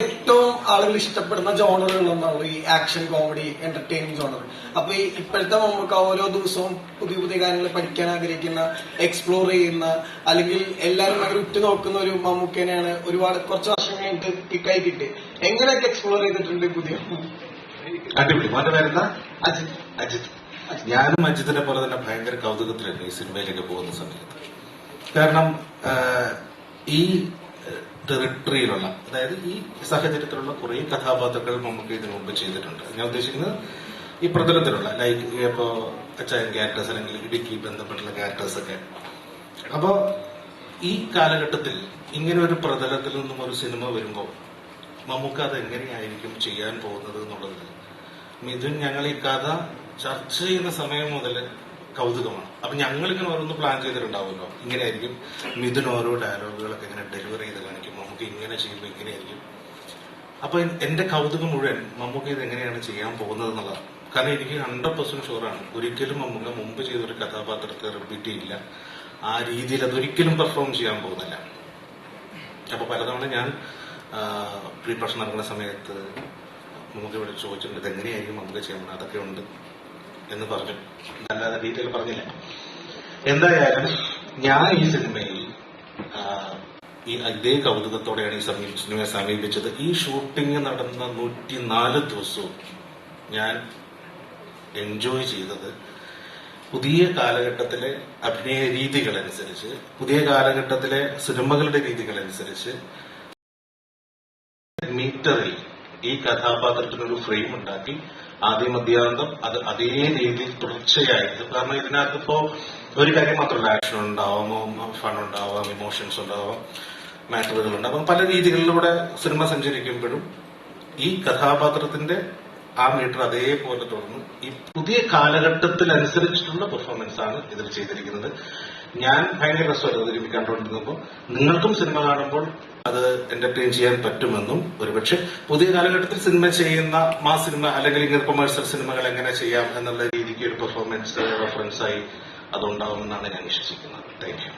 ഏറ്റവും ആളുകൾ ഇഷ്ടപ്പെടുന്ന ജോണറുകളൊന്നാണ് ഈ ആക്ഷൻ കോമഡി എന്റർടൈനിങ് ജോണർ. അപ്പൊ ഈ ഇപ്പോഴത്തെ നമുക്ക് ഓരോ ദിവസവും പുതിയ പുതിയ കാര്യങ്ങൾ പഠിക്കാൻ ആഗ്രഹിക്കുന്ന, എക്സ്പ്ലോർ ചെയ്യുന്ന, അല്ലെങ്കിൽ എല്ലാവരും അങ്ങനെ ഉറ്റുനോക്കുന്ന ഒരു മമ്മൂക്കേനെയാണ് ഒരുപാട് കുറച്ച് വർഷം കഴിഞ്ഞിട്ട് കിക്കായി കിട്ടി. എങ്ങനെയൊക്കെ എക്സ്പ്ലോർ ചെയ്തിട്ടുണ്ട് പുതിയ? അടിപൊളി. മോന്റെ പേരെന്താ? അജിത്. അജിത്. ഞാനും അജിത്തിനെ പോലെ തന്നെ ഭയങ്കര കൗതുകത്തിലായിരുന്നു ഈ സിനിമയിലേക്ക് പോകുന്ന സമയത്ത്. കാരണം ഈ ടെറിട്ടറിയിലുള്ള, അതായത് ഈ സാഹചര്യത്തിലുള്ള കുറെ കഥാപാത്രങ്ങൾ നമുക്ക് ഇതിനു മുമ്പ് ചെയ്തിട്ടുണ്ട്. ഞാൻ ഉദ്ദേശിക്കുന്നത് ഈ പ്രതലത്തിലുള്ള, ലൈക്ക് ഇപ്പോ അച്ചായൻ ക്യാരക്ടേഴ്സ് അല്ലെങ്കിൽ ഇടുക്കി ബന്ധപ്പെട്ടുള്ള ക്യാരക്ടേഴ്സ് ഒക്കെ. അപ്പോ ഈ കാലഘട്ടത്തിൽ ഇങ്ങനെ ഒരു പ്രതലത്തിൽ നിന്നും ഒരു സിനിമ വരുമ്പോൾ നമുക്ക് അത് എങ്ങനെയായിരിക്കും ചെയ്യാൻ പോകുന്നത് എന്നുള്ളത് മിഥുൻ ഞങ്ങൾ ഈ കഥ ചർച്ച ചെയ്യുന്ന സമയം മുതൽ കൗതുകമാണ്. അപ്പൊ ഞങ്ങളിങ്ങനെ ഓരോന്ന് പ്ലാൻ ചെയ്തിട്ടുണ്ടാവുമല്ലോ, ഇങ്ങനെയായിരിക്കും മിഥുൻ ഓരോ ഡയലോഗുകളൊക്കെ ഇങ്ങനെ ഡെലിവറി ചെയ്ത് കാണിക്കും, നമുക്ക് ഇങ്ങനെ ചെയ്യുമ്പോൾ ഇങ്ങനെയായിരിക്കും. അപ്പൊ എന്റെ കൗതുകം മുഴുവൻ മമ്മൂക്ക ഇത് എങ്ങനെയാണ് ചെയ്യാൻ പോകുന്നത് എന്നുള്ളതാണ്. കാരണം എനിക്ക് 100% ഷുവറാണ്, ഒരിക്കലും മമ്മൂക്ക മുമ്പ് ചെയ്തൊരു കഥാപാത്രത്തെ റിപ്പീറ്റ് ചെയ്യില്ല, ആ രീതിയിൽ അതൊരിക്കലും പെർഫോം ചെയ്യാൻ പോകുന്നില്ല. അപ്പൊ പലതവണ ഞാൻ പ്രീ പ്രൊഡക്ഷൻ നടക്കുന്ന സമയത്ത് നമുക്ക് ഇവിടെ ചോദിച്ചിട്ടുണ്ട് ഇത് എങ്ങനെയായിരിക്കും നമുക്ക് ചെയ്യണം, അതൊക്കെ ഉണ്ട് എന്ന് പറഞ്ഞു, അല്ലാതെ ഡീറ്റെയിൽ പറഞ്ഞില്ല. എന്തായാലും ഞാൻ ഈ സിനിമയിൽ ഇതേ കൗതുകത്തോടെയാണ് ഈ സിനിമയെ സമീപിച്ചത്. ഈ ഷൂട്ടിംഗ് നടന്ന 104 ദിവസവും ഞാൻ എൻജോയ് ചെയ്തത് പുതിയ കാലഘട്ടത്തിലെ അഭിനയ രീതികളനുസരിച്ച്, പുതിയ കാലഘട്ടത്തിലെ സിനിമകളുടെ രീതികളനുസരിച്ച് മീറ്ററിൽ ഈ കഥാപാത്രത്തിനൊരു ഫ്രെയിം ഉണ്ടാക്കി ആദ്യം മധ്യാന്തം അത് അതേ രീതിയിൽ തുടർച്ചയായിട്ട്. കാരണം ഇതിനകത്തിപ്പോ ഒരു കാര്യം മാത്രമല്ല, ആക്ഷൻ ഉണ്ടാവാം, ഫൺ ഉണ്ടാവാം, ഇമോഷൻസ് ഉണ്ടാവാം, മാറ്ററുകൾ ഉണ്ടാവാം, പല രീതികളിലൂടെ സിനിമ സഞ്ചരിക്കുമ്പോഴും ഈ കഥാപാത്രത്തിന്റെ ആ മീറ്റർ അതേപോലെ തുടർന്ന് ഈ പുതിയ കാലഘട്ടത്തിനനുസരിച്ചിട്ടുള്ള പെർഫോമൻസ് ആണ് ഇതിൽ ചെയ്തിരിക്കുന്നത്. ഞാൻ ഭയങ്കര രസമായിരുന്നു ഇത് കണ്ടുകൊണ്ടിരുന്നപ്പോൾ. നിങ്ങൾക്കും സിനിമ കാണുമ്പോൾ അത് എന്റർടൈൻ ചെയ്യാൻ പറ്റുമെന്നും, ഒരുപക്ഷെ പുതിയ കാലഘട്ടത്തിൽ സിനിമ ചെയ്യുന്ന മാസ് സിനിമ അല്ലെങ്കിൽ ഇങ്ങനെ കൊമേഴ്സ്യൽ സിനിമകൾ എങ്ങനെ ചെയ്യാം എന്നുള്ള രീതിക്ക് ഒരു പെർഫോമൻസ് റെഫറൻസായി അതുണ്ടാവുമെന്നാണ് ഞാൻ വിശ്വസിക്കുന്നത്. Thank you.